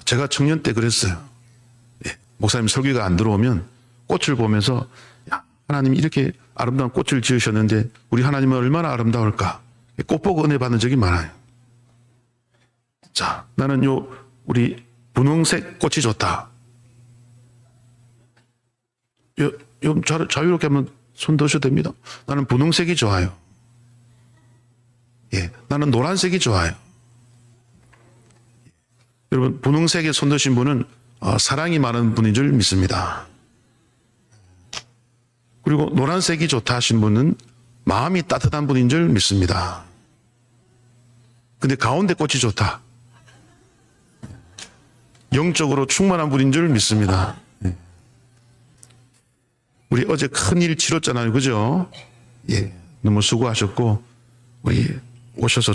제가 청년 때 그랬어요. 예, 목사님 설교가 안 들어오면 꽃을 보면서 야, 하나님이 이렇게 아름다운 꽃을 지으셨는데 우리 하나님은 얼마나 아름다울까. 꽃 보고 은혜 받은 적이 많아요. 자, 나는 우리 분홍색 꽃이 좋다. 자유롭게 한번 손 드셔도 됩니다. 나는 분홍색이 좋아요. 예, 나는 노란색이 좋아요. 여러분, 분홍색에 손 드신 분은 사랑이 많은 분인 줄 믿습니다. 그리고 노란색이 좋다 하신 분은 마음이 따뜻한 분인 줄 믿습니다. 근데 가운데 꽃이 좋다. 영적으로 충만한 분인 줄 믿습니다. 우리 어제 큰일 치렀잖아요. 그죠? 예. 너무 수고하셨고, 우리 오셔서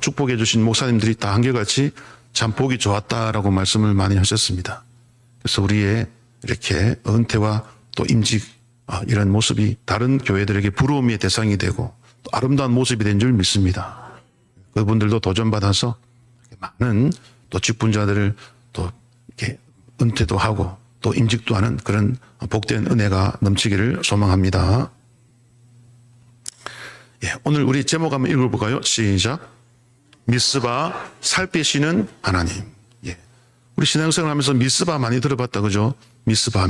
축복해 주신 목사님들이 다 한결같이 참 보기 좋았다라고 말씀을 많이 하셨습니다. 그래서 우리의 이렇게 은퇴와 또 임직, 이런 모습이 다른 교회들에게 부러움의 대상이 되고 또 아름다운 모습이 된 줄 믿습니다. 그분들도 도전받아서 많은 또 직분자들을 또 이렇게 은퇴도 하고 또 임직도 하는 그런 복된 은혜가 넘치기를 소망합니다. 예, 오늘 우리 제목 한번 읽어볼까요? 시작. 미스바 살피시는 하나님. 예, 우리 신앙생활 하면서 미스바 많이 들어봤다 그죠? 미스바.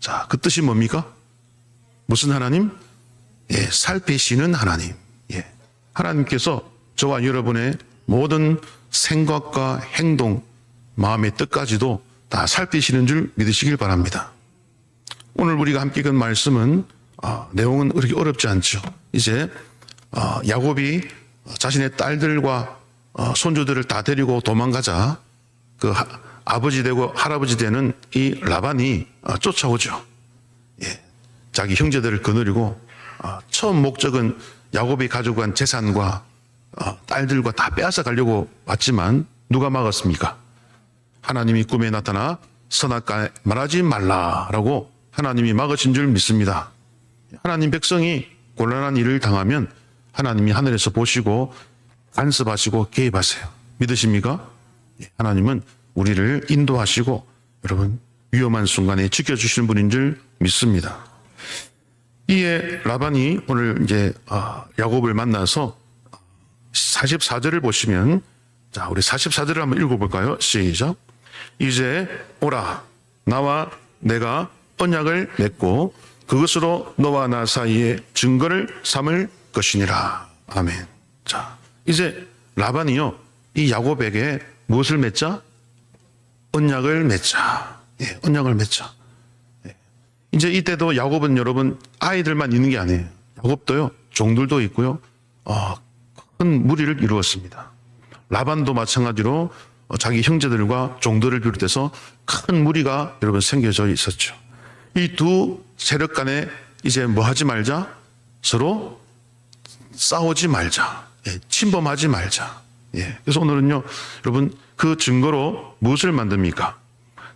자, 그 뜻이 뭡니까? 무슨 하나님? 예, 살피시는 하나님. 예, 하나님께서 저와 여러분의 모든 생각과 행동, 마음의 뜻까지도 다 살피시는 줄 믿으시길 바랍니다. 오늘 우리가 함께 읽은 말씀은 내용은 그렇게 어렵지 않죠. 이제 야곱이 자신의 딸들과 손주들을 다 데리고 도망가자 그 아버지 되고 할아버지 되는 이 라반이 쫓아오죠. 예, 자기 형제들을 거느리고 처음 목적은 야곱이 가지고 간 재산과 딸들과 다 빼앗아 가려고 왔지만 누가 막았습니까? 하나님이 꿈에 나타나 선악과에 말하지 말라라고 하나님이 막으신 줄 믿습니다. 하나님 백성이 곤란한 일을 당하면 하나님이 하늘에서 보시고 간섭하시고 개입하세요. 믿으십니까? 하나님은 우리를 인도하시고 여러분 위험한 순간에 지켜주시는 분인 줄 믿습니다. 이에 라반이 오늘 이제 야곱을 만나서 44절을 보시면 자, 우리 44절을 한번 읽어볼까요? 시작. 이제 오라 나와 내가 언약을 맺고 그것으로 너와 나 사이에 증거를 삼을 것이니라. 아멘. 자, 이제 라반이요 이 야곱에게 무엇을 맺자? 언약을 맺자. 예, 언약을 맺자. 예. 이제 이때도 야곱은 여러분 아이들만 있는 게 아니에요. 야곱도요 종들도 있고요 큰 무리를 이루었습니다. 라반도 마찬가지로 자기 형제들과 종들을 비롯해서 큰 무리가 여러분 생겨져 있었죠. 이 두 세력 간에 이제 뭐 하지 말자? 서로 싸우지 말자. 예, 침범하지 말자. 예, 그래서 오늘은요, 여러분 그 증거로 무엇을 만듭니까?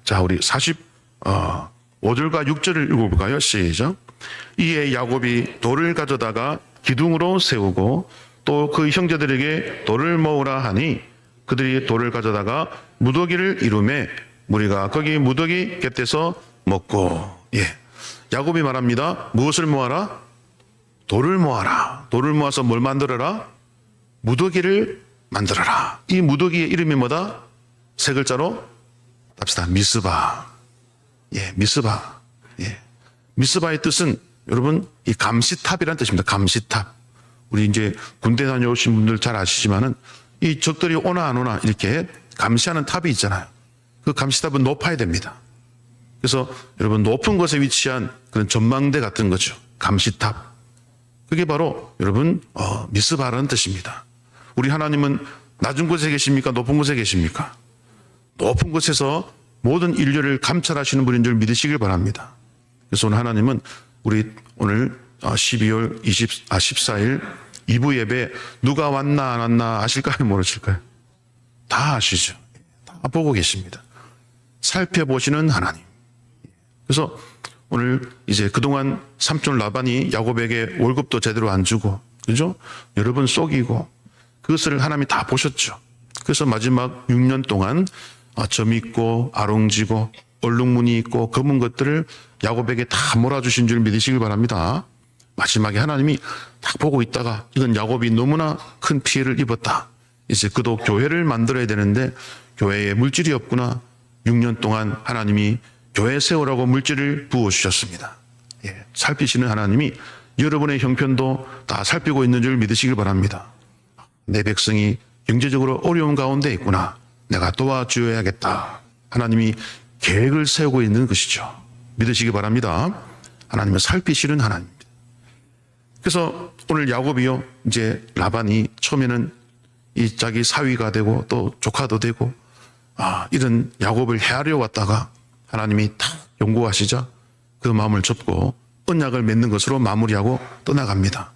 자, 우리 45절과 6절을 읽어볼까요? 시작. 이에 야곱이 돌을 가져다가 기둥으로 세우고 또 그 형제들에게 돌을 모으라 하니 그들이 돌을 가져다가 무더기를 이루매 무리가 거기 무더기 곁에서 먹고. 예, 야곱이 말합니다. 무엇을 모아라? 돌을 모아라. 돌을 모아서 뭘 만들어라? 무더기를 만들어라. 이 무더기의 이름이 뭐다? 세 글자로 합시다. 미스바. 예, 미스바. 예, 미스바의 뜻은 여러분 이 감시탑이라는 뜻입니다. 감시탑. 우리 이제 군대 다녀오신 분들 잘 아시지만은 이 적들이 오나 안 오나 이렇게 감시하는 탑이 있잖아요. 그 감시탑은 높아야 됩니다. 그래서 여러분 높은 곳에 위치한 그런 전망대 같은 거죠. 감시탑. 그게 바로 여러분 미스바라는 뜻입니다. 우리 하나님은 낮은 곳에 계십니까? 높은 곳에 계십니까? 높은 곳에서 모든 인류를 감찰하시는 분인 줄 믿으시길 바랍니다. 그래서 오늘 하나님은 우리 오늘 12월 14일 2부 예배 누가 왔나 안 왔나 아실까요? 모르실까요? 다 아시죠. 다 보고 계십니다. 살펴보시는 하나님. 그래서 오늘 이제 그동안 삼촌 라반이 야곱에게 월급도 제대로 안 주고, 그죠? 여러 번 속이고, 그것을 하나님이 다 보셨죠. 그래서 마지막 6년 동안 점 있고 아롱지고 얼룩무늬 있고 검은 것들을 야곱에게 다 몰아주신 줄 믿으시길 바랍니다. 마지막에 하나님이 딱 보고 있다가 이건 야곱이 너무나 큰 피해를 입었다. 이제 그도 교회를 만들어야 되는데 교회에 물질이 없구나. 6년 동안 하나님이 교회 세우라고 물질을 부어주셨습니다. 예, 살피시는 하나님이 여러분의 형편도 다 살피고 있는 줄 믿으시길 바랍니다. 내 백성이 경제적으로 어려운 가운데 있구나. 내가 도와주어야겠다. 하나님이 계획을 세우고 있는 것이죠. 믿으시기 바랍니다. 하나님은 살피시는 하나님입니다. 그래서 오늘 야곱이요, 이제 라반이 처음에는 이 자기 사위가 되고 또 조카도 되고 이런 야곱을 해하려 왔다가 하나님이 다 용고하시자 그 마음을 접고 언약을 맺는 것으로 마무리하고 떠나갑니다.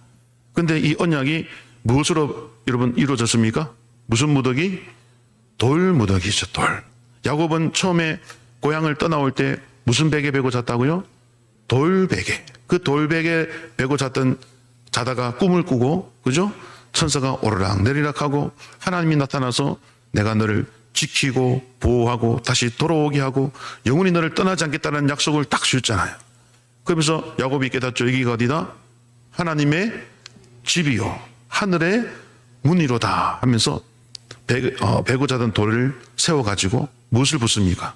그런데 이 언약이 무엇으로 여러분 이루어졌습니까? 무슨 무더기? 돌 무더기죠. 돌. 야곱은 처음에 고향을 떠나올 때 무슨 베개 베고 잤다고요? 돌베개. 그 돌베개 베고 자다가 꿈을 꾸고, 그죠? 천사가 오르락 내리락 하고 하나님이 나타나서 내가 너를 지키고 보호하고 다시 돌아오게 하고 영원히 너를 떠나지 않겠다는 약속을 딱 주셨잖아요. 그러면서 야곱이 깨닫죠. 여기가 어디다? 하나님의 집이요 하늘의 문이로다 하면서 베고 자던 돌을 세워가지고 무엇을 붓습니까?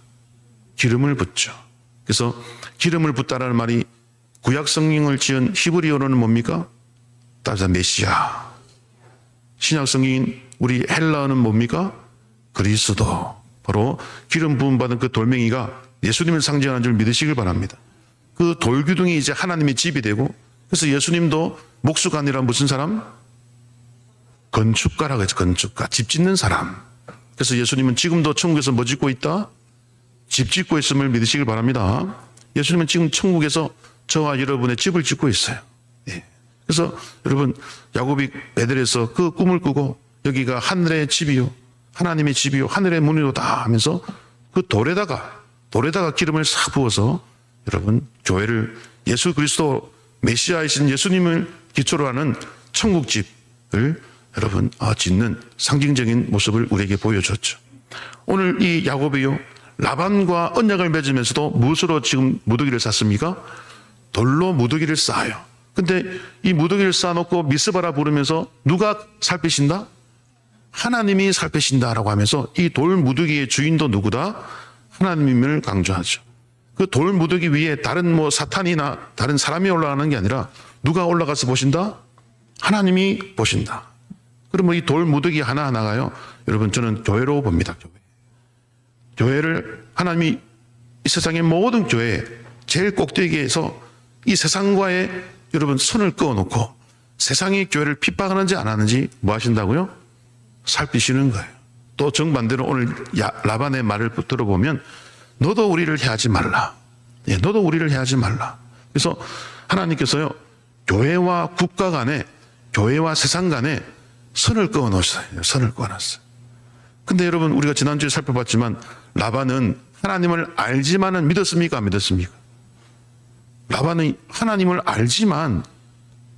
기름을 붓죠. 그래서 기름을 붓다라는 말이 구약 성경을 지은 히브리어로는 뭡니까? 따라서 메시아. 신약 성경인 우리 헬라어는 뭡니까? 그리스도. 바로 기름 부음 받은 그 돌멩이가 예수님을 상징하는 줄 믿으시길 바랍니다. 그 돌기둥이 이제 하나님의 집이 되고, 그래서 예수님도 목수가 아니라 무슨 사람? 건축가라고 했죠. 건축가. 집 짓는 사람. 그래서 예수님은 지금도 천국에서 뭐 짓고 있다? 집 짓고 있음을 믿으시길 바랍니다. 예수님은 지금 천국에서 저와 여러분의 집을 짓고 있어요. 예. 그래서 여러분 야곱이 베델에서 그 꿈을 꾸고 여기가 하늘의 집이요 하나님의 집이요 하늘의 문이로다 하면서 그 돌에다가 기름을 싹 부어서 여러분 교회를 예수 그리스도 메시아이신 예수님을 기초로 하는 천국집을 여러분 짓는 상징적인 모습을 우리에게 보여줬죠. 오늘 이 야곱이요 라반과 언약을 맺으면서도 무엇으로 지금 무더기를 쌓습니까? 돌로 무더기를 쌓아요. 근데 이 무더기를 쌓아놓고 미스바라 부르면서 누가 살피신다? 하나님이 살피신다라고 하면서 이 돌 무더기의 주인도 누구다? 하나님임을 강조하죠. 그 돌 무더기 위에 다른 사탄이나 다른 사람이 올라가는 게 아니라 누가 올라가서 보신다? 하나님이 보신다. 그러면 이 돌 무더기 하나하나가요. 여러분 저는 교회로 봅니다. 교회를 하나님이 이 세상의 모든 교회 제일 꼭대기에서 이 세상과의 여러분 선을 그어놓고 세상이 교회를 핍박하는지 안 하는지 뭐 하신다고요? 살피시는 거예요. 또 정반대로 오늘 라반의 말을 들어보면 너도 우리를 해하지 말라. 예, 너도 우리를 해하지 말라. 그래서 하나님께서요 교회와 국가 간에 교회와 세상 간에 선을 그어놓으셨어요. 선을 그어놨어요. 근데 여러분 우리가 지난주에 살펴봤지만 라반은 하나님을 알지만은 믿었습니까? 안 믿었습니까? 라반은 하나님을 알지만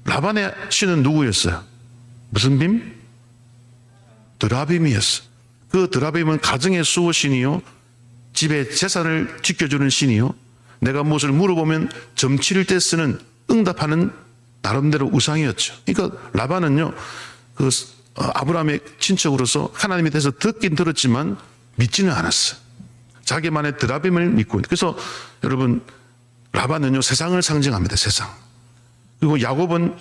라반의 신은 누구였어요? 무슨 빔? 드라빔이었어요. 그 드라빔은 가정의 수호신이요 집의 재산을 지켜주는 신이요 내가 무엇을 물어보면 점칠 때 쓰는 응답하는 나름대로 우상이었죠. 그러니까 라반은요 그 아브라함의 친척으로서 하나님에 대해서 듣긴 들었지만 믿지는 않았어요. 자기만의 드라빔을 믿고. 그래서 여러분 라반은요 세상을 상징합니다. 세상. 그리고 야곱은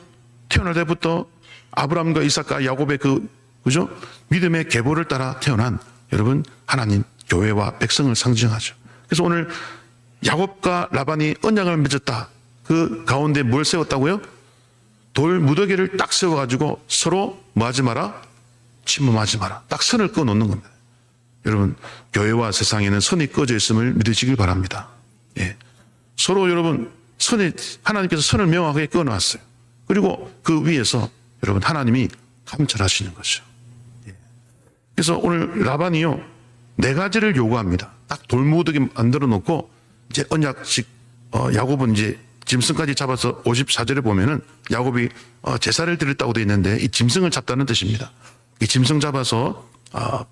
태어날 때부터 아브라함과 이삭과 야곱의 그죠? 믿음의 계보를 따라 태어난 여러분 하나님 교회와 백성을 상징하죠. 그래서 오늘 야곱과 라반이 언약을 맺었다. 그 가운데 뭘 세웠다고요? 돌 무더기를 딱 세워가지고 서로 뭐 하지 마라? 침범하지 마라. 딱 선을 그어놓는 겁니다. 여러분 교회와 세상에는 선이 꺼져 있음을 믿으시길 바랍니다. 예. 서로 여러분 하나님께서 선을 명확하게 그어놨어요. 그리고 그 위에서 여러분 하나님이 감찰하시는 거죠. 예. 그래서 오늘 라반이요 4가지를 요구합니다. 딱 돌무더기 만들어 놓고 이제 언약식 야곱은 이제 짐승까지 잡아서 54절에 보면은 야곱이 제사를 드렸다고 되어 있는데 이 짐승을 잡다는 뜻입니다. 이 짐승 잡아서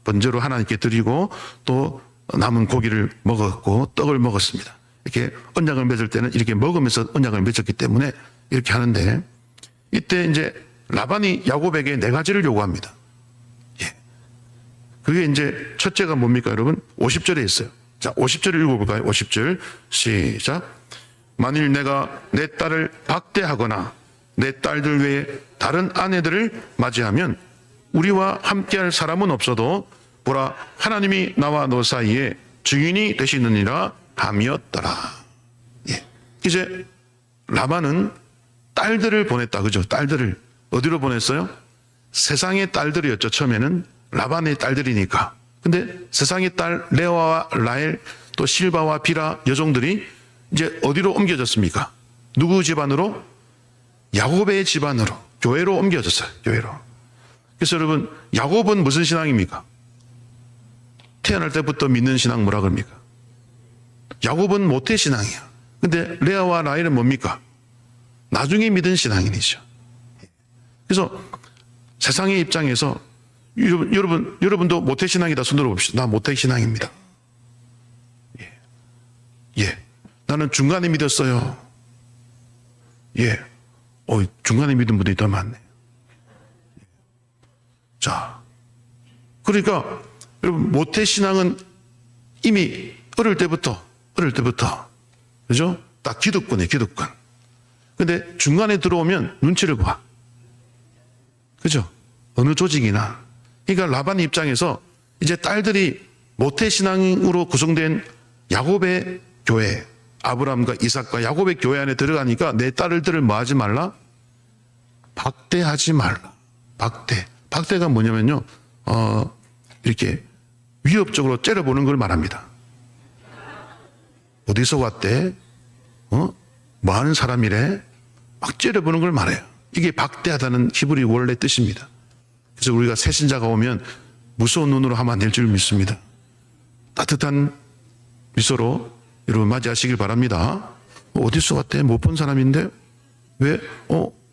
번제로 하나님께 드리고 또 남은 고기를 먹었고 떡을 먹었습니다. 이렇게 언약을 맺을 때는 이렇게 먹으면서 언약을 맺었기 때문에 이렇게 하는데, 이때 이제 라반이 야곱에게 4가지를 요구합니다. 예. 그게 이제 첫째가 뭡니까, 여러분? 50절에 있어요. 자, 50절 읽어볼까요? 50절 시작. 만일 내가 내 딸을 박대하거나 내 딸들 외에 다른 아내들을 맞이하면 우리와 함께할 사람은 없어도 보라, 하나님이 나와 너 사이에 증인이 되시느니라 함이었더라. 예. 이제 라반은 딸들을 보냈다, 그죠? 딸들을 어디로 보냈어요? 세상의 딸들이었죠. 처음에는 라반의 딸들이니까. 근데 세상의 딸 레아와 라헬 또 실바와 비라 여종들이 이제 어디로 옮겨졌습니까? 누구 집안으로? 야곱의 집안으로, 교회로 옮겨졌어요. 교회로. 그래서 여러분, 야곱은 무슨 신앙입니까? 태어날 때부터 믿는 신앙 뭐라 그럽니까? 야곱은 모태 신앙이야. 근데 레아와 라헬은 뭡니까? 나중에 믿은 신앙인이죠. 그래서 세상의 입장에서 여러분도 모태 신앙이다 손 들어봅시다. 나 모태 신앙입니다. 예. 예. 나는 중간에 믿었어요. 예. 중간에 믿은 분들이 더 많네. 자. 그러니까 여러분, 모태 신앙은 이미 어릴 때부터 그죠? 딱 기득권이에요, 기득권. 근데 중간에 들어오면 눈치를 봐. 그죠? 어느 조직이나. 그러니까 라반 입장에서 이제 딸들이 모태신앙으로 구성된 야곱의 교회, 아브라함과 이삭과 야곱의 교회 안에 들어가니까 내 딸들을 뭐 하지 말라? 박대하지 말라. 박대. 박대가 뭐냐면요, 이렇게 위협적으로 째려보는 걸 말합니다. 어디서 왔대? 뭐 하는 사람이래? 막 째려보는 걸 말해요. 이게 박대하다는 히브리 원래 뜻입니다. 그래서 우리가 새신자가 오면 무서운 눈으로 하면 안 될 줄 믿습니다. 따뜻한 미소로 여러분 맞이하시길 바랍니다. 어디서 왔대? 못 본 사람인데? 왜?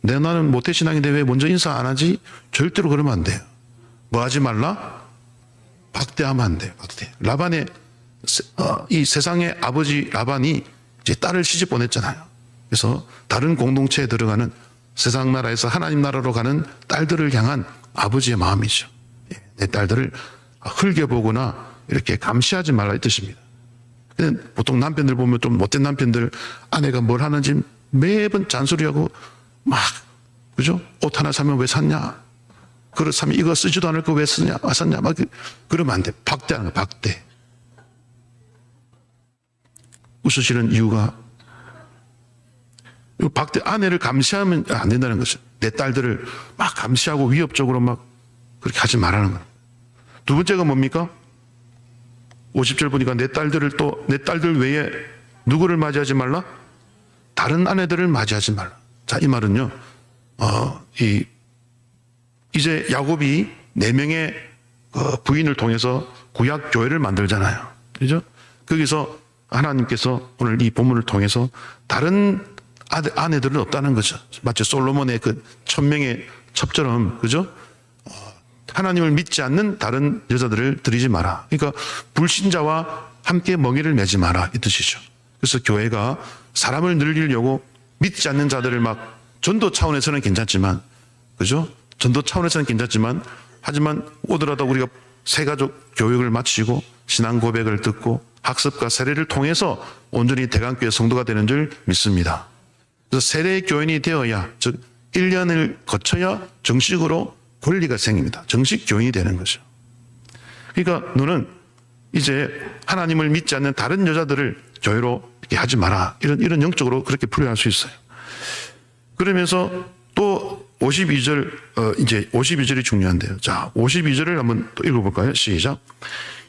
나는 모태신앙인데 왜 먼저 인사 안 하지? 절대로 그러면 안 돼요. 뭐 하지 말라? 박대하면 안 돼요. 박대. 라반의 이 세상의 아버지 라반이 이제 딸을 시집 보냈잖아요. 그래서 다른 공동체에 들어가는 세상 나라에서 하나님 나라로 가는 딸들을 향한 아버지의 마음이죠. 내 딸들을 흘겨보거나 이렇게 감시하지 말라 이 뜻입니다. 근데 보통 남편들 보면 좀 못된 남편들, 아내가 뭘 하는지 매번 잔소리하고 막, 그죠? 옷 하나 사면 왜 샀냐? 그릇 사면 이거 쓰지도 않을 거 왜 쓰냐? 샀냐? 막 그러면 안 돼. 박대하는 거야, 박대. 웃으시는 이유가 박대, 아내를 감시하면 안 된다는 거죠. 내 딸들을 막 감시하고 위협적으로 막 그렇게 하지 말라는 거예요. 두 번째가 뭡니까? 50절 보니까 내 딸들 외에 누구를 맞이하지 말라? 다른 아내들을 맞이하지 말라. 자, 이 말은요, 이제 야곱이 4명의 부인을 통해서 구약 교회를 만들잖아요. 그죠? 거기서 하나님께서 오늘 이 본문을 통해서 다른 아내들은 없다는 거죠. 마치 솔로몬의 그 1000명의 첩처럼, 그죠? 하나님을 믿지 않는 다른 여자들을 들이지 마라. 그러니까 불신자와 함께 멍에를 매지 마라 이 뜻이죠. 그래서 교회가 사람을 늘리려고 믿지 않는 자들을 막 전도 차원에서는 괜찮지만, 그죠? 전도 차원에서는 괜찮지만, 하지만 오더라도 우리가 새가족 교육을 마치고 신앙 고백을 듣고 학습과 세례를 통해서 온전히 대강교회 성도가 되는 줄 믿습니다. 그래서 세례 교인이 되어야, 즉 1년을 거쳐야 정식으로 권리가 생깁니다. 정식 교인이 되는 거죠. 그러니까 너는 이제 하나님을 믿지 않는 다른 여자들을 교회로 이렇게 하지 마라. 이런 영적으로 그렇게 풀이할 수 있어요. 그러면서 또 52절, 이제 52절이 중요한데요. 자, 52절을 한번 또 읽어볼까요? 시작.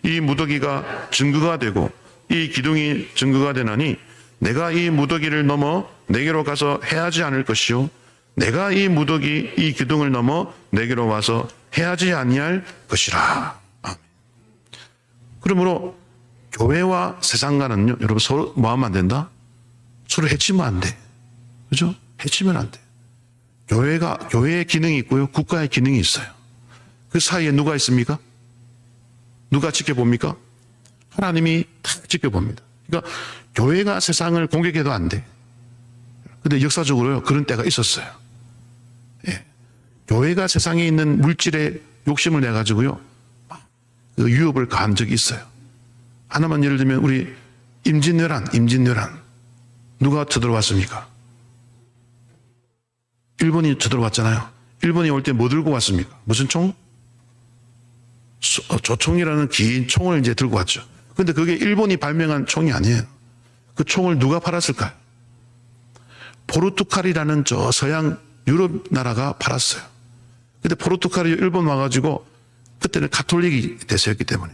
이 무더기가 증거가 되고 이 기둥이 증거가 되나니 내가 이 무더기를 넘어 내게로 가서 해하지 않을 것이요 내가 이 무더기 이 기둥을 넘어 내게로 와서 해하지 아니할 것이라. 아멘. 그러므로 교회와 세상과는요, 여러분 서로 뭐 하면 안 된다? 서로 해치면 안 돼. 그죠? 해치면 안 돼. 교회의 기능이 있고요, 국가의 기능이 있어요. 그 사이에 누가 있습니까? 누가 지켜봅니까? 하나님이 다 지켜봅니다. 그러니까 교회가 세상을 공격해도 안 돼. 근데 역사적으로 그런 때가 있었어요. 예. 교회가 세상에 있는 물질에 욕심을 내가지고요, 그 위협을 가한 적이 있어요. 하나만 예를 들면 우리 임진왜란 누가 쳐들어왔습니까? 일본이 쳐들어왔잖아요. 일본이 올 때 뭐 들고 왔습니까? 무슨 총? 조총이라는 긴 총을 이제 들고 왔죠. 근데 그게 일본이 발명한 총이 아니에요. 그 총을 누가 팔았을까요? 포르투갈이라는 저 서양 유럽 나라가 팔았어요. 근데 포르투갈이 일본 와가지고 그때는 가톨릭이 대세였기 때문에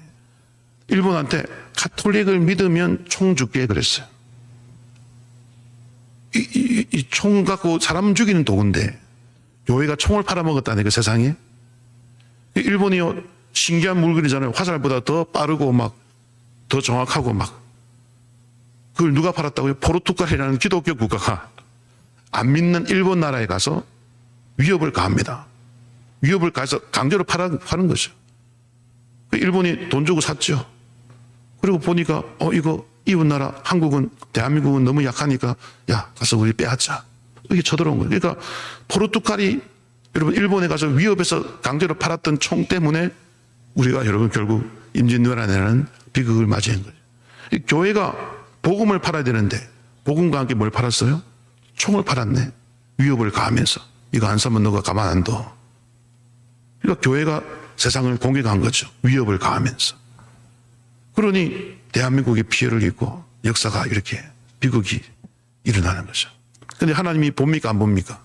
일본한테 가톨릭을 믿으면 총 줄게 그랬어요. 이 총 갖고 사람 죽이는 도구인데 교회가 총을 팔아먹었다네, 그 세상에. 일본이요, 신기한 물건이잖아요. 화살보다 더 빠르고 막 더 정확하고 막. 그걸 누가 팔았다고요? 포르투갈이라는 기독교 국가가 안 믿는 일본 나라에 가서 위협을 가합니다. 위협을 가해서 강제로 파는 거죠. 일본이 돈 주고 샀죠. 그리고 보니까 이거 이웃 나라 한국은, 대한민국은 너무 약하니까 야, 가서 우리 빼앗자. 이게 쳐들어온 거예요. 그러니까 포르투갈이 여러분 일본에 가서 위협해서 강제로 팔았던 총 때문에 우리가 여러분 결국 임진왜란이라는 비극을 맞이한 거죠. 교회가 복음을 팔아야 되는데 복음과 함께 뭘 팔았어요? 총을 팔았네. 위협을 가하면서. 이거 안 사면 너가 가만 안 둬. 그러니까 교회가 세상을 공격한 거죠. 위협을 가하면서. 그러니 대한민국이 피해를 입고 역사가 이렇게 비극이 일어나는 거죠. 근데 하나님이 봅니까 안 봅니까?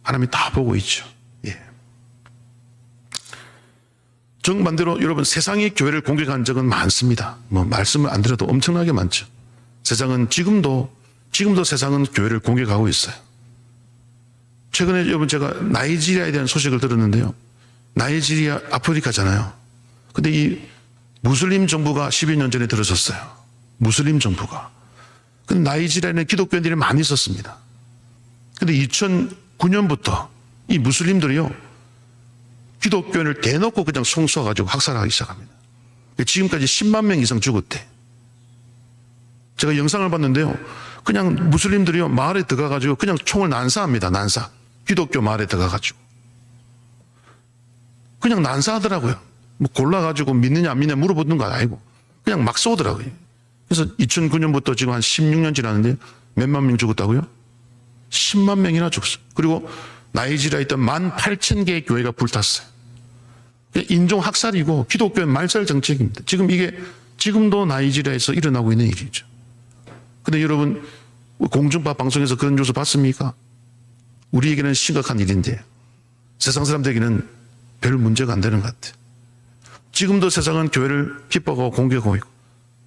하나님이 다 보고 있죠. 예. 정반대로 여러분, 세상이 교회를 공격한 적은 많습니다. 뭐 말씀을 안 드려도 엄청나게 많죠. 세상은 지금도 세상은 교회를 공격하고 있어요. 최근에 여러분 제가 나이지리아에 대한 소식을 들었는데요. 나이지리아 아프리카잖아요. 근데 이 무슬림 정부가 10여 년 전에 들어섰어요. 무슬림 정부가. 근데 나이지리아에는 기독교인들이 많이 있었습니다. 근데 2009년부터 이 무슬림들이요, 기독교인을 대놓고 그냥 송수해가지고 학살하기 시작합니다. 지금까지 10만 명 이상 죽었대. 제가 영상을 봤는데요. 그냥 무슬림들이요, 마을에 들어가가지고 그냥 총을 난사합니다. 난사. 기독교 마을에 들어가가지고. 그냥 난사하더라고요. 뭐 골라가지고 믿느냐 안 믿느냐 물어보는 거 아니고 그냥 막 쏘더라고요. 그래서 2009년부터 지금 한 16년 지났는데 몇만 명 죽었다고요? 10만 명이나 죽었어요. 그리고 나이지리아에 있던 18,000개의 교회가 불탔어요. 인종 학살이고 기독교의 말살 정책입니다. 지금 이게 지금도 나이지리아에서 일어나고 있는 일이죠. 근데 여러분, 공중파 방송에서 그런 뉴스 봤습니까? 우리에게는 심각한 일인데 세상 사람들에게는 별 문제가 안 되는 것 같아요. 지금도 세상은 교회를 핍박하고 공격하고 있고,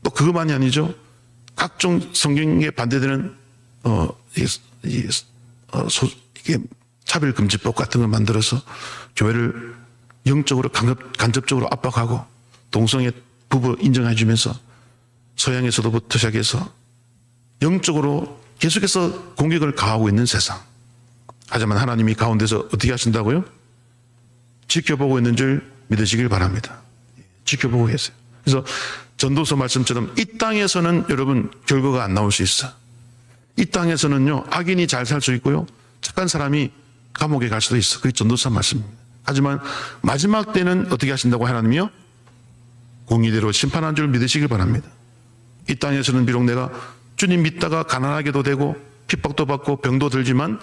또 그것만이 아니죠. 각종 성경에 반대되는 이게 차별금지법 같은 걸 만들어서 교회를 영적으로 간접적으로 압박하고 동성애 부부 인정해주면서 서양에서도부터 시작해서 영적으로 계속해서 공격을 가하고 있는 세상. 하지만 하나님이 가운데서 어떻게 하신다고요? 지켜보고 있는 줄 믿으시길 바랍니다. 지켜보고 계세요. 그래서 전도서 말씀처럼 이 땅에서는 여러분 결과가 안 나올 수 있어. 이 땅에서는요, 악인이 잘 살 수 있고요, 착한 사람이 감옥에 갈 수도 있어. 그게 전도서 말씀입니다. 하지만 마지막 때는 어떻게 하신다고 하나님이요? 공의대로 심판한 줄 믿으시길 바랍니다. 이 땅에서는 비록 내가 주님 믿다가 가난하게도 되고 핍박도 받고 병도 들지만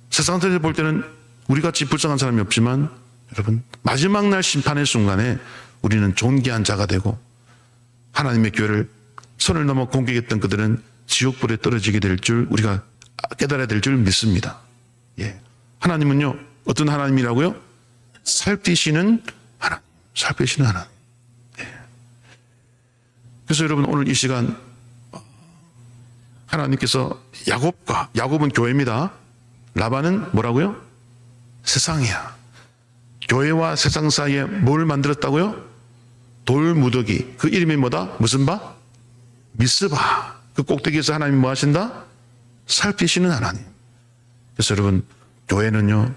세상 사람들 볼 때는 우리같이 불쌍한 사람이 없지만 여러분, 마지막 날 심판의 순간에 우리는 존귀한 자가 되고 하나님의 교회를 선을 넘어 공격했던 그들은 지옥불에 떨어지게 될 줄 우리가 깨달아야 될 줄 믿습니다. 예. 하나님은요, 어떤 하나님이라고요? 살피시는 하나님. 살피시는 하나님. 예. 그래서 여러분, 오늘 이 시간 하나님께서 야곱은 교회입니다. 라반은 뭐라고요? 세상이야. 교회와 세상 사이에 뭘 만들었다고요? 돌무더기. 그 이름이 뭐다? 무슨 바? 미스바. 그 꼭대기에서 하나님이 뭐 하신다? 살피시는 하나님. 그래서 여러분, 교회는요,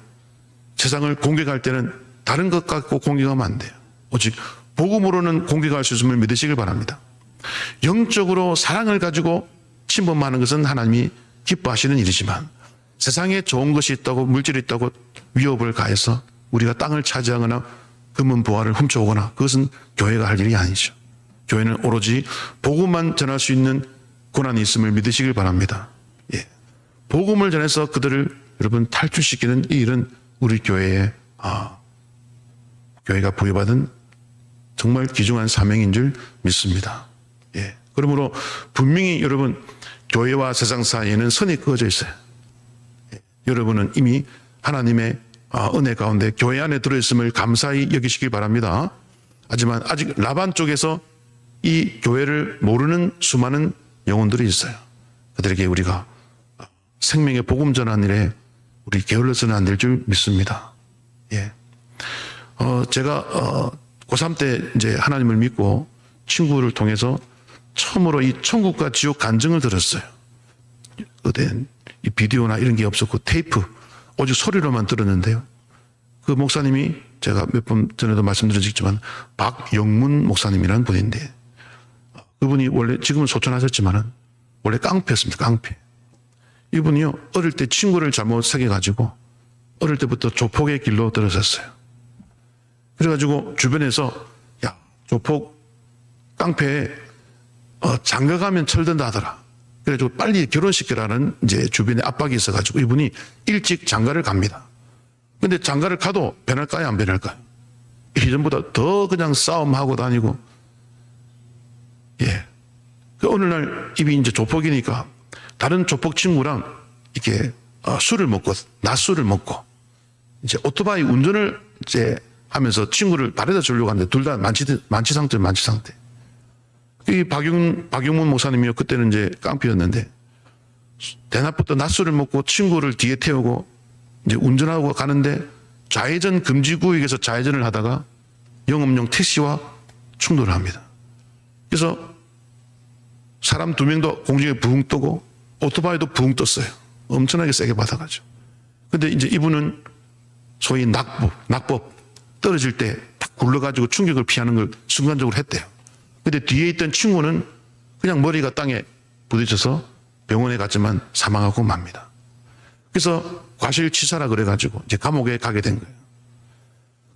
세상을 공격할 때는 다른 것 갖고 공격하면 안 돼요. 오직 복음으로는 공격할 수 있음을 믿으시길 바랍니다. 영적으로 사랑을 가지고 침범하는 것은 하나님이 기뻐하시는 일이지만 세상에 좋은 것이 있다고 물질이 있다고 위협을 가해서 우리가 땅을 차지하거나 금은 보화를 훔쳐오거나 그것은 교회가 할 일이 아니죠. 교회는 오로지 복음만 전할 수 있는 고난이 있음을 믿으시길 바랍니다. 예. 복음을 전해서 그들을 여러분 탈출시키는 이 일은 우리 교회의 교회가 부여받은 정말 귀중한 사명인 줄 믿습니다. 예. 그러므로 분명히 여러분 교회와 세상 사이에는 선이 그어져 있어요. 예. 여러분은 이미 하나님의 은혜 가운데 교회 안에 들어있음을 감사히 여기시기 바랍니다. 하지만 아직 라반 쪽에서 이 교회를 모르는 수많은 영혼들이 있어요. 그들에게 우리가 생명의 복음 전한 일에 우리 게을러서는 안 될 줄 믿습니다. 예. 제가 고3 때 이제 하나님을 믿고 친구를 통해서 처음으로 이 천국과 지옥 간증을 들었어요. 그땐 이 비디오나 이런 게 없었고 테이프 오직 소리로만 들었는데요. 그 목사님이 제가 몇 번 전에도 말씀드렸지만 박영문 목사님이라는 분인데 그분이 원래 지금은 소천하셨지만은 원래 깡패였습니다. 깡패. 이분이요 어릴 때 친구를 잘못 사귀어가지고 어릴 때부터 조폭의 길로 들어섰어요. 그래가지고 주변에서 야 조폭 깡패에 장가가면 철든다 하더라. 그래가지고 빨리 결혼시키라는 이제 주변에 압박이 있어가지고 이분이 일찍 장가를 갑니다. 근데 장가를 가도 변할까요? 안 변할까요? 이전보다 더 그냥 싸움하고 다니고, 예. 그 어느 날 입이 이제 조폭이니까 다른 조폭 친구랑 이렇게 술을 먹고, 낮술을 먹고, 이제 오토바이 운전을 이제 하면서 친구를 바래다 주려고 하는데 둘 다 만취 상태. 이 박용문 목사님이요. 그때는 이제 깡패였는데 대낮부터 낮술을 먹고 친구를 뒤에 태우고 이제 운전하고 가는데 좌회전 금지 구역에서 좌회전을 하다가 영업용 택시와 충돌을 합니다. 그래서 사람 2명도 공중에 붕 뜨고 오토바이도 붕 떴어요. 엄청나게 세게 받아가지고. 근데 이제 이분은 소위 낙법 떨어질 때 딱 굴러가지고 충격을 피하는 걸 순간적으로 했대요. 근데 뒤에 있던 친구는 그냥 머리가 땅에 부딪혀서 병원에 갔지만 사망하고 맙니다. 그래서 과실치사라 그래가지고 이제 감옥에 가게 된 거예요.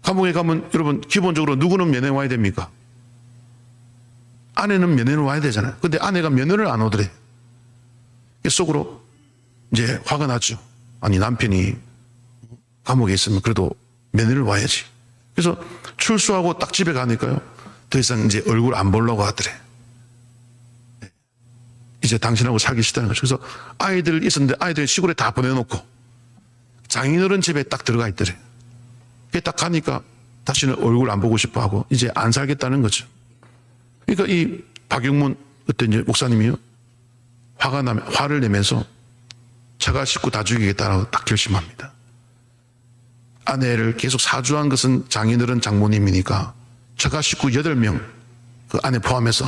감옥에 가면 여러분 기본적으로 누구는 면회 와야 됩니까? 아내는 면회를 와야 되잖아요. 근데 아내가 면회를 안 오더래. 속으로 이제 화가 나죠. 아니 남편이 감옥에 있으면 그래도 면회를 와야지. 그래서 출소하고 딱 집에 가니까요. 더 이상 이제 얼굴 안 보려고 하더래. 이제 당신하고 살기 싫다는 거죠. 그래서 아이들 있었는데 아이들 시골에 다 보내놓고 장인어른 집에 딱 들어가 있더래. 그게 딱 가니까 다시는 얼굴 안 보고 싶어 하고 이제 안 살겠다는 거죠. 그러니까 이 박영문 그때 이제 목사님이요. 화를 내면서 자가 식구 다 죽이겠다라고 딱 결심합니다. 아내를 계속 사주한 것은 장인어른 장모님이니까 자가 식구 8명 그 안에 포함해서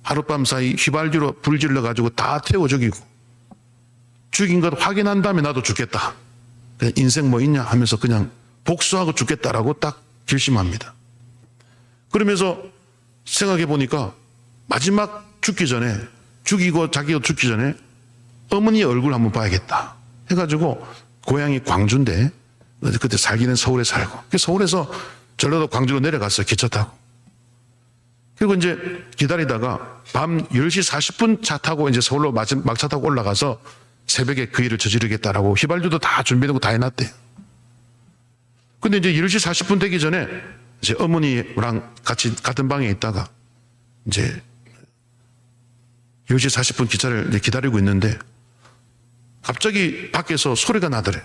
하룻밤 사이 휘발유로 불질러 가지고 다 태워 죽이고 죽인 것 확인한 다음에 나도 죽겠다. 그냥 인생 뭐 있냐 하면서 그냥 복수하고 죽겠다라고 딱 결심합니다. 그러면서 생각해 보니까 마지막 죽기 전에 죽이고 자기가 죽기 전에 어머니 얼굴 한번 봐야겠다 해가지고 고향이 광주인데 그때 살기는 서울에 살고 서울에서 전라도 광주로 내려갔어요. 기차 타고. 그리고 이제 기다리다가 밤 10시 40분 차 타고 이제 서울로 막차 타고 올라가서 새벽에 그 일을 저지르겠다라고 휘발유도 다 준비되고 다 해놨대요. 근데 이제 10시 40분 되기 전에 이제 어머니랑 같은 방에 있다가 이제 10시 40분 기차를 이제 기다리고 있는데 갑자기 밖에서 소리가 나더래요.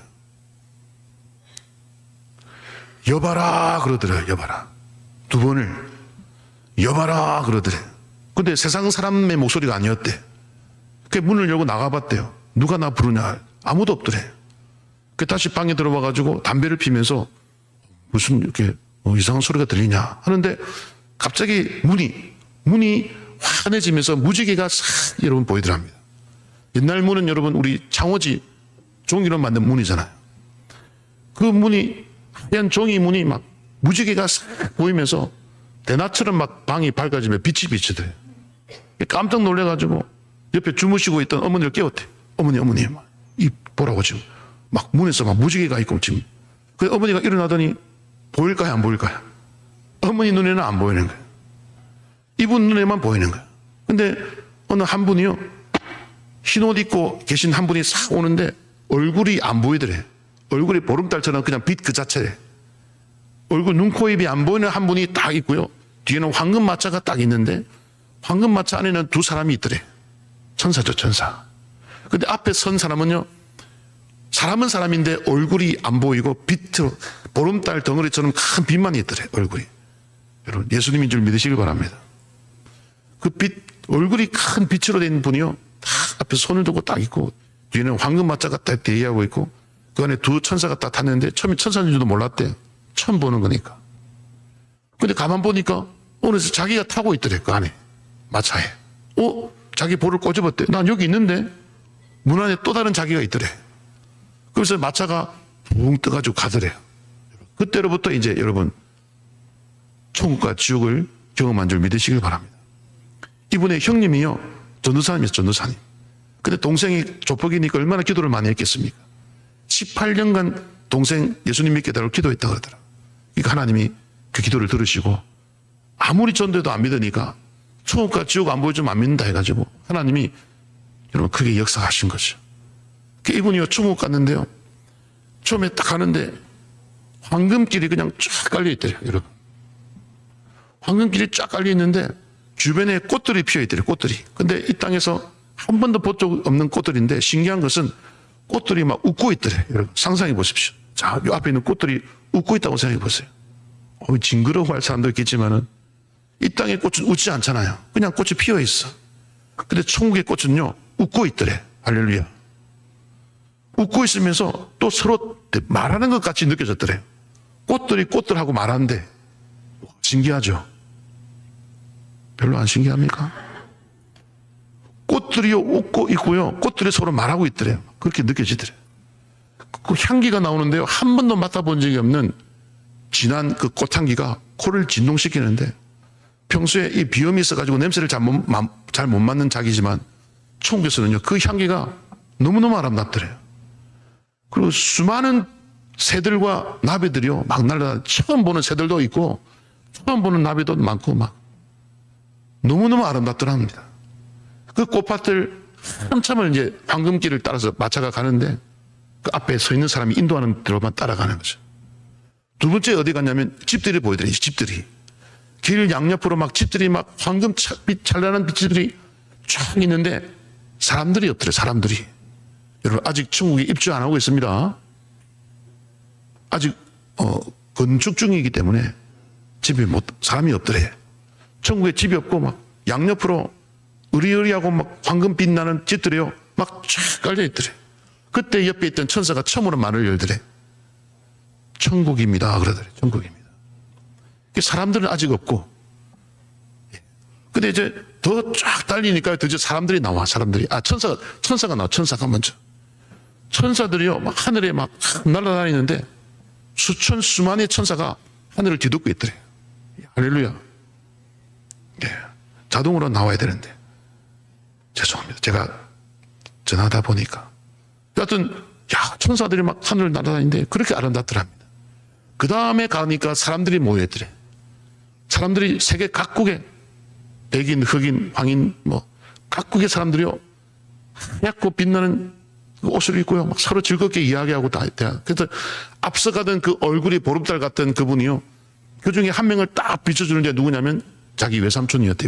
여봐라 그러더래요. 여봐라. 2번을 여봐라 그러더래요. 근데 세상 사람의 목소리가 아니었대. 그 문을 열고 나가봤대요. 누가 나 부르냐. 아무도 없더래. 그 다시 방에 들어와가지고 담배를 피면서 무슨 이렇게 이상한 소리가 들리냐 하는데 갑자기 문이 환해지면서 무지개가 싹 여러분 보이더랍니다. 옛날 문은 여러분 우리 창호지 종이로 만든 문이잖아요. 그 문이 하얀 종이 문이 막 무지개가 싹 보이면서 대낮처럼 막 방이 밝아지며 빛이 비치더래. 깜짝 놀래가지고 옆에 주무시고 있던 어머니를 깨웠대. 어머니, 이 보라고 지금 막 문에서 막 무지개가 있고 지금. 그 어머니가 일어나더니 보일까요, 안 보일까요? 어머니 눈에는 안 보이는 거예요. 이분 눈에만 보이는 거예요. 근데 어느 한 분이요, 흰 옷 입고 계신 한 분이 싹 오는데 얼굴이 안 보이더래. 얼굴이 보름달처럼 그냥 빛 그 자체래. 얼굴, 눈, 코, 입이 안 보이는 한 분이 딱 있고요. 뒤에는 황금마차가 딱 있는데 황금마차 안에는 두 사람이 있더래. 천사죠, 천사. 근데 앞에 선 사람은요, 사람은 사람인데 얼굴이 안 보이고 빛으로 보름달 덩어리처럼 큰 빛만 있더래, 얼굴이. 여러분, 예수님인 줄 믿으시길 바랍니다. 그 빛, 얼굴이 큰 빛으로 된 분이요, 딱 앞에 손을 두고 딱 있고 뒤에는 황금마차가 딱 대기하고 있고 그 안에 두 천사가 딱 탔는데 처음에 천사인 줄도 몰랐대. 처음 보는 거니까. 근데 가만 보니까 어느새 자기가 타고 있더래, 그 안에 마차에. 자기 볼을 꼬집었대. 난 여기 있는데 문 안에 또 다른 자기가 있더래. 그래서 마차가 붕 떠가지고 가더래요. 그때로부터 이제 여러분 천국과 지옥을 경험한 줄 믿으시길 바랍니다. 이분의 형님이요, 전도사님이었어요, 전도사님. 근데 동생이 조폭이니까 얼마나 기도를 많이 했겠습니까? 18년간 동생 예수님 믿게 달라고 기도했다고 그러더라고요. 그러니까 하나님이 그 기도를 들으시고 아무리 전도해도 안 믿으니까 천국과 지옥 안 보여주면 안 믿는다 해가지고 하나님이 여러분 크게 역사하신 거죠. 이분이요, 천국 갔는데요, 처음에 딱 가는데 황금길이 그냥 쫙 깔려있더래요, 여러분. 황금길이 쫙 깔려있는데 주변에 꽃들이 피어있더래요, 꽃들이. 근데 이 땅에서 한 번도 본 적 없는 꽃들인데 신기한 것은 꽃들이 막 웃고 있더래. 여러분 상상해 보십시오. 자, 요 앞에 있는 꽃들이 웃고 있다고 생각해 보세요. 징그러워할 사람도 있겠지만은 이 땅의 꽃은 웃지 않잖아요. 그냥 꽃이 피어 있어. 근데 천국의 꽃은요, 웃고 있더래. 할렐루야. 웃고 있으면서 또 서로 말하는 것 같이 느껴졌더래. 꽃들이 꽃들하고 말하는데 신기하죠? 별로 안 신기합니까? 꽃들이 웃고 있고요, 꽃들이 서로 말하고 있더래요. 그렇게 느껴지더래요. 그 향기가 나오는데요, 한 번도 맡아본 적이 없는 진한 그 꽃향기가 코를 진동시키는데 평소에 이 비염이 있어가지고 냄새를 잘 못 맡는 자기지만 천국에서는요, 그 향기가 너무너무 아름답더래요. 그리고 수많은 새들과 나비들이요 막 날아다. 처음 보는 새들도 있고 처음 보는 나비도 많고 막 너무너무 아름답더랍니다. 그 꽃밭을 한참을 이제 황금길을 따라서 마차가 가는데 그 앞에 서 있는 사람이 인도하는 대로만 따라가는 거죠. 두 번째 어디 갔냐면 집들이 보이더래요. 집들이. 길 양옆으로 막 집들이 막 황금빛 찬란한 빛들이 쫙 있는데 사람들이 없더래요. 사람들이. 여러분 아직 천국에 입주 안 하고 있습니다. 아직 건축 중이기 때문에 집이 사람이 없더래. 천국에 집이 없고 막 양옆으로 으리으리하고 막 황금빛 나는 집들이요 막 쫙 깔려 있더래. 그때 옆에 있던 천사가 처음으로 말을 열더래. 천국입니다 그러더래. 천국입니다. 사람들은 아직 없고. 근데 이제 더 쫙 달리니까 더 이제 사람들이 나와. 사람들이. 천사가 나와. 천사가 먼저. 천사들이요 막 하늘에 막 날아다니는데 수만의 천사가 하늘을 뒤덮고 있더래. 할렐루야. 네. 자동으로 나와야 되는데 죄송합니다. 제가 전하다 보니까 여하튼 천사들이 막 하늘을 날아다니는데 그렇게 아름답더랍니다. 그 다음에 가니까 사람들이 모여있더래. 사람들이 세계 각국에 백인, 흑인, 황인 뭐 각국의 사람들이요 하얗고 빛나는 옷을 입고요 막 서로 즐겁게 이야기하고 다. 그래서 앞서가던 그 얼굴이 보름달 같던 그분이요 그 중에 한 명을 딱 비춰주는 게 누구냐면 자기 외삼촌이었대.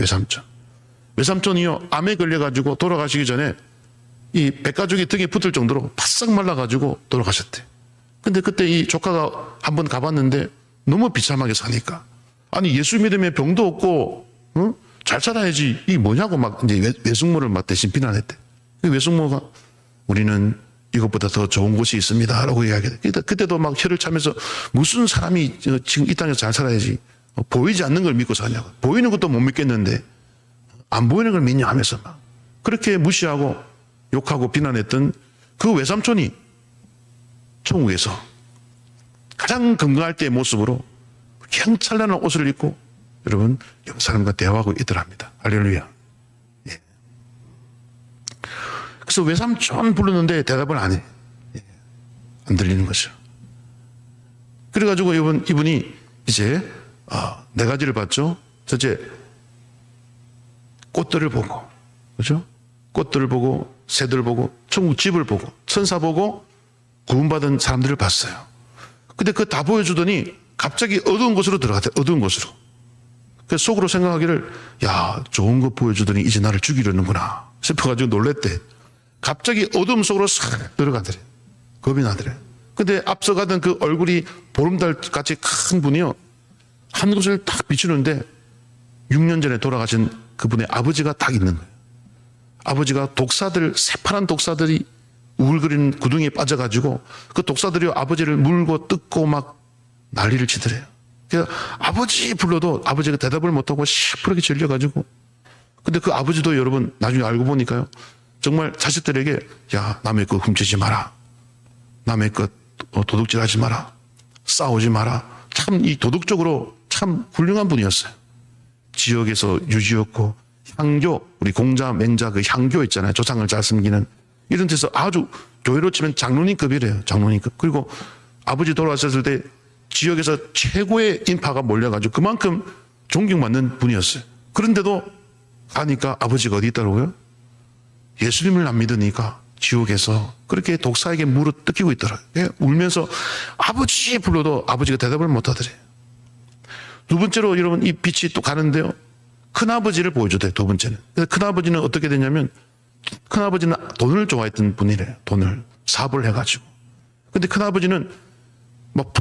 외삼촌이요 암에 걸려가지고 돌아가시기 전에 이 백가죽이 등에 붙을 정도로 바싹 말라가지고 돌아가셨대. 근데 그때 이 조카가 한번 가봤는데 너무 비참하게 사니까 아니 예수 믿음에 병도 없고 잘 살아야지 이게 뭐냐고 막 이제 외숙모를 막 대신 비난했대. 외숙모가 우리는 이것보다 더 좋은 곳이 있습니다 라고 이야기했대. 그때도 막 혀를 차면서 무슨 사람이 지금 이 땅에서 잘 살아야지 보이지 않는 걸 믿고 사냐고. 보이는 것도 못 믿겠는데 안 보이는 걸 믿냐 하면서 막 그렇게 무시하고 욕하고 비난했던 그 외삼촌이 천국에서 가장 건강할 때의 모습으로 향찬란한 옷을 입고 여러분 옆 사람과 대화하고 있더랍니다. 할렐루야. 예. 그래서 외삼촌 부르는데 대답을 안 해. 예. 안 들리는 거죠. 그래가지고 이분이 이제 네 가지를 봤죠. 첫째, 꽃들을 보고, 그죠? 꽃들을 보고, 새들을 보고, 천국 집을 보고, 천사 보고, 구원받은 사람들을 봤어요. 근데 그거 다 보여주더니 갑자기 어두운 곳으로 들어갔대요. 어두운 곳으로. 그래서 속으로 생각하기를, 야, 좋은 거 보여주더니 이제 나를 죽이려는구나 싶어가지고 놀랬대. 갑자기 어둠 속으로 싹 들어가더래. 겁이 나더래. 근데 앞서가던 그 얼굴이 보름달 같이 큰 분이요, 한 곳을 딱 비추는데 6년 전에 돌아가신 그분의 아버지가 딱 있는 거예요. 아버지가 독사들, 새파란 독사들이 우글거리는 구덩이에 빠져가지고 그 독사들이 아버지를 물고 뜯고 막 난리를 치더래요. 그래서 아버지 불러도 아버지가 대답을 못하고 시퍼렇게 질려가지고, 근데 그 아버지도 여러분 나중에 알고 보니까요, 정말 자식들에게, 야, 남의 것 훔치지 마라, 남의 것 도둑질하지 마라, 싸우지 마라. 참 이 도덕적으로 참 훌륭한 분이었어요. 지역에서 유지였고, 향교, 우리 공자 맹자 그 향교 있잖아요. 조상을 잘 섬기는 이런 데서 아주 교회로 치면 장로님급이래요. 장로님급. 그리고 아버지 돌아가셨을 때 지역에서 최고의 인파가 몰려가지고 그만큼 존경받는 분이었어요. 그런데도 가니까 아버지가 어디 있더라고요? 예수님을 안 믿으니까 지옥에서 그렇게 독사에게 물어 뜯기고 있더라고요. 울면서 아버지 불러도 아버지가 대답을 못 하더래요. 두 번째로 여러분 이 빛이 또 가는데요, 큰아버지를 보여주대요. 두 번째는. 그래서 큰아버지는 어떻게 되냐면, 큰아버지는 돈을 좋아했던 분이래요. 돈을 사업을 해가지고. 근데 큰아버지는 막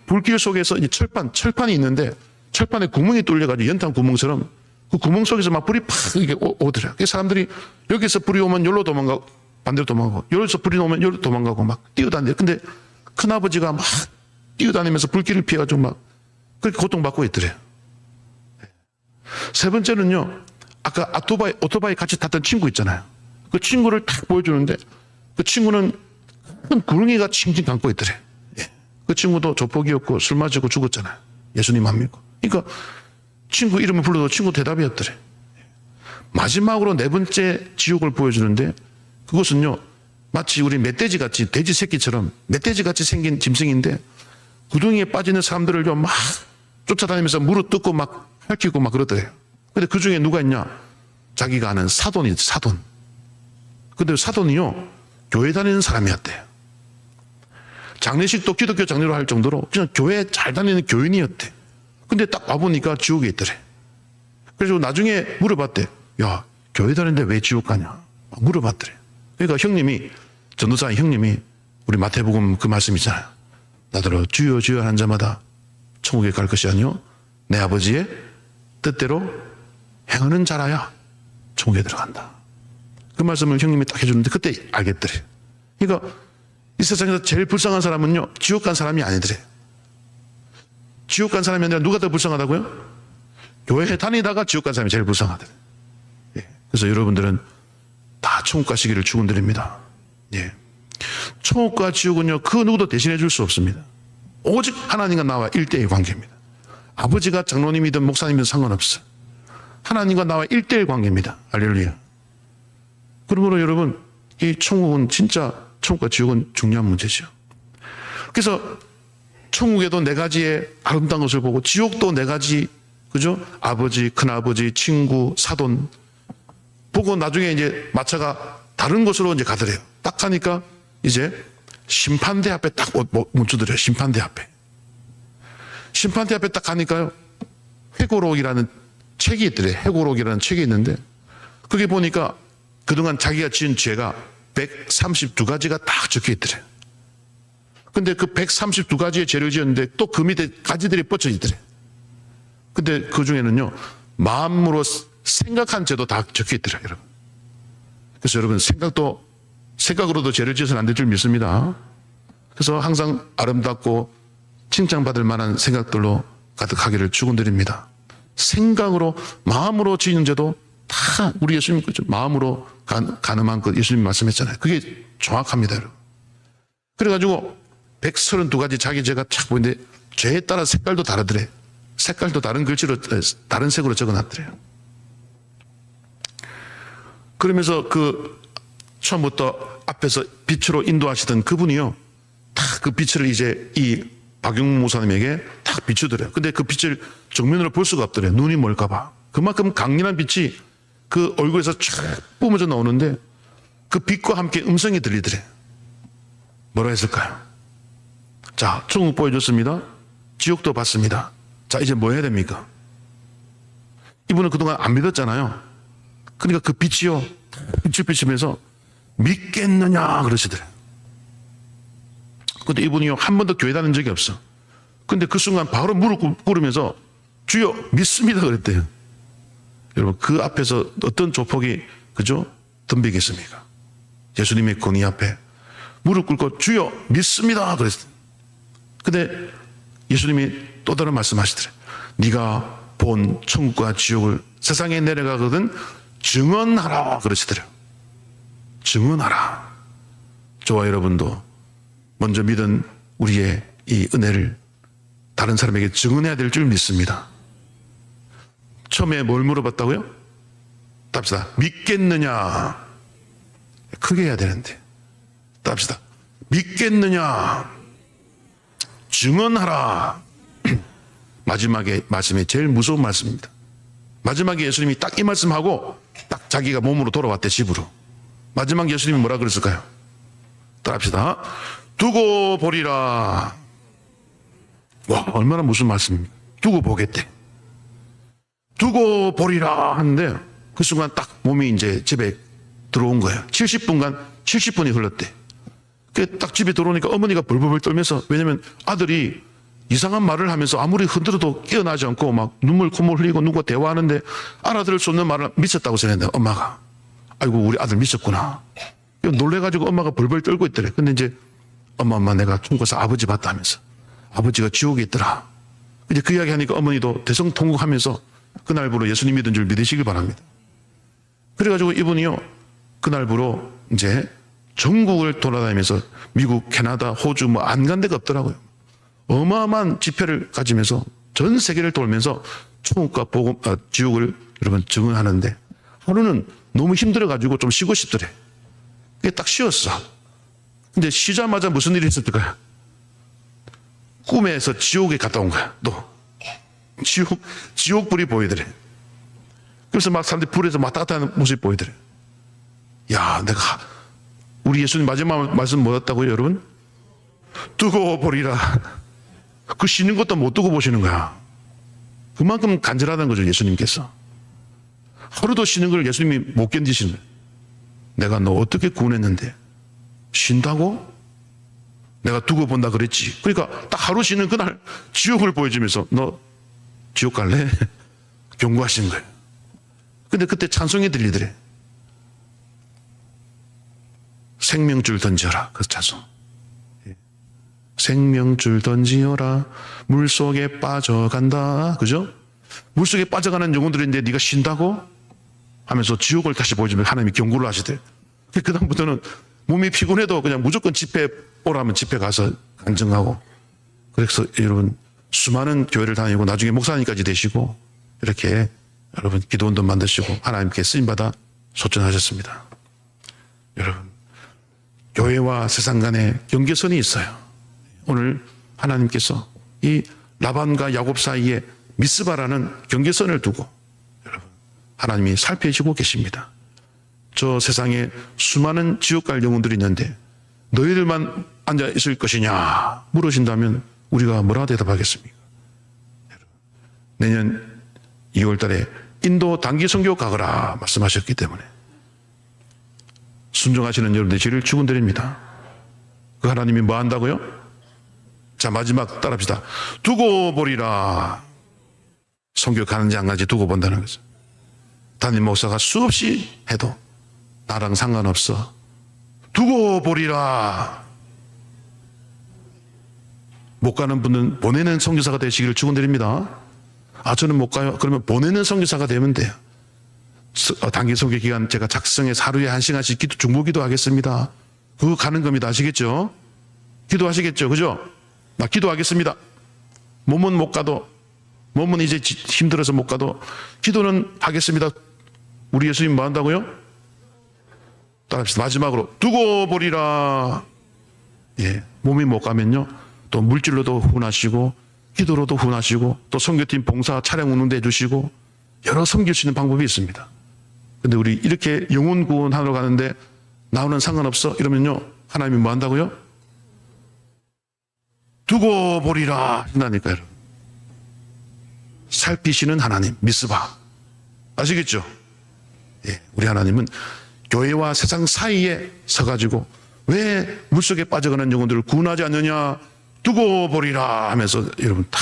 불길 속에서 이제 철판이 있는데 철판에 구멍이 뚫려가지고 연탄 구멍처럼 그 구멍 속에서 막 불이 팍 이렇게 오더래요. 그래서 사람들이 여기서 불이 오면 여기로 도망가고 반대로 도망가고, 여기서 불이 오면 여기로 도망가고 막 뛰어다녀요. 근데 큰아버지가 막 뛰어다니면서 불길을 피해가지고 막 그렇게 고통받고 있더래요. 세 번째는요, 아까 오토바이 같이 탔던 친구 있잖아요. 그 친구를 딱 보여주는데 그 친구는 큰 구렁이가 칭칭 감고 있더래. 예. 그 친구도 조폭이었고 술 마시고 죽었잖아요. 예수님 안 믿고. 그러니까 친구 이름을 불러도 친구 대답이었더래. 마지막으로 네 번째 지옥을 보여주는데, 그것은요 마치 우리 멧돼지 같이, 돼지 새끼처럼 멧돼지 같이 생긴 짐승인데 구덩이에 빠지는 사람들을 막 쫓아다니면서 물어 뜯고 막 핥히고 막 그러더래요. 근데 그 중에 누가 있냐? 자기가 아는 사돈이, 사돈. 근데 사돈이요, 교회 다니는 사람이었대요. 장례식도 기독교 장례로 할 정도로 그냥 교회 잘 다니는 교인이었대. 근데 딱 와보니까 지옥에 있더래. 그래서 나중에 물어봤대. 야, 교회 다니는데 왜 지옥 가냐? 물어봤더래. 그러니까 형님이, 전도사 형님이 우리 마태복음 그 말씀 있잖아요. 나더러 주여 주여 하는 자마다 천국에 갈 것이 아니요 내 아버지의 뜻대로 행하는 자라야 천국에 들어간다. 그 말씀을 형님이 딱 해주는데 그때 알겠더래. 그러니까 이 세상에서 제일 불쌍한 사람은요, 지옥 간 사람이 아니더래. 지옥 간 사람이 아니라 누가 더 불쌍하다고요? 교회에 다니다가 지옥 간 사람이 제일 불쌍하더래. 예. 그래서 여러분들은 다 천국 가시기를 축원드립니다. 예. 천국과 지옥은요, 그 누구도 대신해 줄 수 없습니다. 오직 하나님과 나와 1대1 관계입니다. 아버지가 장로님이든 목사님이든 상관없어요. 하나님과 나와 1대1 관계입니다. 할렐루야. 그러므로 여러분, 이 천국은 진짜, 천국과 지옥은 중요한 문제죠. 그래서 천국에도 네 가지의 아름다운 것을 보고, 지옥도 네 가지, 그죠? 아버지, 큰아버지, 친구, 사돈 보고 나중에 이제 마차가 다른 곳으로 이제 가더래요. 딱 가니까 이제 심판대 앞에 딱 멈추더래요. 심판대 앞에. 심판대 앞에 딱 가니까요, 회고록이라는 책이 있더래요. 회고록이라는 책이 있는데, 그게 보니까 그동안 자기가 지은 죄가 132가지가 딱 적혀 있더래요. 근데 그 132가지의 죄를 지었는데 또 그 밑에 가지들이 뻗쳐 있더래요. 근데 그 중에는요, 마음으로 생각한 죄도 다 적혀 있더래요, 여러분. 그래서 여러분, 생각으로도 죄를 지어서는 안 될 줄 믿습니다. 그래서 항상 아름답고 칭찬받을 만한 생각들로 가득하기를 축원드립니다. 생각으로, 마음으로 지은 죄도 다 우리 예수님 마음으로 가늠한 것 예수님 말씀했잖아요. 그게 정확합니다, 여러분. 그래가지고 132가지 자기 죄가 착 보이는데 죄에 따라 색깔도 다르더래. 색깔도 다른 글씨로, 다른 색으로 적어놨더래요. 그러면서 그 처음부터 앞에서 빛으로 인도하시던 그분이요, 다 그 빛을 이제 이 박용무 목사님에게 딱 비추더래요. 근데 그 빛을 정면으로 볼 수가 없더래요. 눈이 멀까봐. 그만큼 강렬한 빛이 그 얼굴에서 쫙 뿜어져 나오는데 그 빛과 함께 음성이 들리더래요. 뭐라 했을까요? 자, 천국 보여줬습니다. 지옥도 봤습니다. 자, 이제 뭐 해야 됩니까? 이분은 그동안 안 믿었잖아요. 그러니까 그 빛이요, 빛을 비추면서 믿겠느냐 그러시더래요. 근데 이분이요, 한 번도 교회 다닌 적이 없어. 근데 그 순간 바로 무릎 꿇으면서 주여 믿습니다 그랬대요. 여러분, 그 앞에서 어떤 조폭이, 그죠? 덤비겠습니까? 예수님의 권위 앞에 무릎 꿇고 주여 믿습니다 그랬어요. 근데 예수님이 또 다른 말씀하시더래요. 네가 본 천국과 지옥을 세상에 내려가거든 증언하라 그러시더래요. 증언하라. 저와 여러분도 먼저 믿은 우리의 이 은혜를 다른 사람에게 증언해야 될 줄 믿습니다. 처음에 뭘 물어봤다고요? 답시다. 믿겠느냐? 크게 해야 되는데. 답시다. 믿겠느냐? 증언하라. 마지막에 말씀이 제일 무서운 말씀입니다. 마지막에 예수님이 딱 이 말씀하고 딱 자기가 몸으로 돌아왔대, 집으로. 마지막 예수님이 뭐라 그랬을까요? 따라합시다. 두고 보리라. 와, 얼마나 무슨 말씀입니까? 두고 보겠대. 두고 보리라 하는데 그 순간 딱 몸이 이제 집에 들어온 거예요. 70분이 흘렀대. 딱 집에 들어오니까 어머니가 벌벌 떨면서, 왜냐면 아들이 이상한 말을 하면서 아무리 흔들어도 깨어나지 않고 막 눈물 콧물 흘리고 누가 대화하는데 알아들을 수 없는 말을 미쳤다고 생각했는데, 엄마가 아이고 우리 아들 미쳤구나. 놀래가지고 엄마가 벌벌 떨고 있더래. 근데 이제 엄마 내가 총과서 아버지 봤다 하면서, 아버지가 지옥에 있더라. 이제 그 이야기 하니까 어머니도 대성통곡하면서 그날부로 예수님 믿은 줄 믿으시길 바랍니다. 그래가지고 이분이요, 그날부로 이제 전국을 돌아다니면서 미국, 캐나다, 호주 뭐 안 간 데가 없더라고요. 어마어마한 지표를 가지면서 전 세계를 돌면서 천국과 지옥을 여러분 증언하는데, 하루는 너무 힘들어가지고 좀 쉬고 싶더래. 그게 딱 쉬었어. 근데 쉬자마자 무슨 일이 있었을까요? 꿈에서 지옥에 갔다 온 거야. 또 지옥불이 보이더래. 그래서 막 사람들이 불에서 막 따뜻한 모습이 보이더래. 야, 우리 예수님 마지막 말씀 뭐였다고요, 여러분? 두고 보리라. 그 쉬는 것도 못 두고 보시는 거야. 그만큼 간절하다는 거죠, 예수님께서. 하루도 쉬는 걸 예수님이 못 견디시는 거예요. 내가 너 어떻게 구원했는데 쉰다고? 내가 두고 본다 그랬지. 그러니까 딱 하루 쉬는 그날 지옥을 보여주면서 너 지옥 갈래? 경고하시는 거예요. 근데 그때 찬송이 들리더래. 생명줄 던져라. 그 찬송. 생명줄 던지어라. 물속에 빠져간다. 그죠? 물속에 빠져가는 영혼들인데 네가 쉰다고? 하면서 지옥을 다시 보여주면 하나님이 경고를 하시대. 그 다음부터는 몸이 피곤해도 그냥 무조건 집회 오라면 집회 가서 간증하고. 그래서 여러분 수많은 교회를 다니고 나중에 목사님까지 되시고 이렇게 여러분 기도원도 만드시고 하나님께 쓰임받아 소천하셨습니다. 여러분 교회와 세상 간에 경계선이 있어요. 오늘 하나님께서 이 라반과 야곱 사이에 미스바라는 경계선을 두고 여러분 하나님이 살피시고 계십니다. 저 세상에 수많은 지옥 갈 영혼들이 있는데 너희들만 앉아 있을 것이냐 물으신다면 우리가 뭐라 대답하겠습니까? 내년 2월 달에 인도 단기 선교 가거라 말씀하셨기 때문에 순종하시는 여러분들 지를 축원드립니다. 그 하나님이 뭐 한다고요? 자, 마지막 따라합시다. 두고 보리라. 선교 가는지 안 가는지 두고 본다는 거죠. 담임 목사가 수없이 해도 나랑 상관없어. 두고 보리라. 못 가는 분은 보내는 선교사가 되시기를 축원드립니다. 아, 저는 못 가요. 그러면 보내는 선교사가 되면 돼요. 단기 선교 기간 제가 작성해서 하루에 1시간씩 중보기도 하겠습니다. 그거 가는 겁니다. 아시겠죠? 기도하시겠죠? 그죠? 나 기도하겠습니다. 몸은 못 가도 몸은 이제 힘들어서 못 가도 기도는 하겠습니다. 우리 예수님 뭐 한다고요? 따라합시다. 마지막으로 두고 보리라. 예, 몸이 못 가면요, 또 물질로도 후원하시고 기도로도 후원하시고 또 선교팀 봉사 차량 운운도 해주시고 여러 섬길 수 있는 방법이 있습니다. 근데 우리 이렇게 영혼 구원하러 가는데 나오는 상관없어? 이러면요, 하나님이 뭐 한다고요? 두고 보리라 한다니까요. 살피시는 하나님, 미스바. 아시겠죠? 예, 우리 하나님은 교회와 세상 사이에 서가지고 왜 물속에 빠져가는 영혼들을 구원하지 않느냐, 두고 보리라 하면서 여러분 다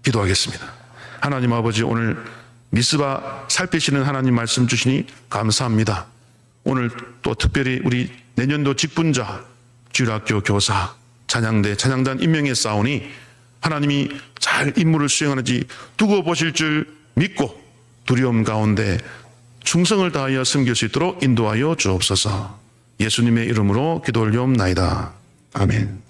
기도하겠습니다. 하나님 아버지, 오늘 미스바 살피시는 하나님 말씀 주시니 감사합니다. 오늘 또 특별히 우리 내년도 직분자, 주일학교 교사, 찬양대, 찬양단 임명에 싸우니 하나님이 잘 임무를 수행하는지 두고 보실 줄 믿고 두려움 가운데 충성을 다하여 섬길 수 있도록 인도하여 주옵소서. 예수님의 이름으로 기도 올리옵나이다. 아멘.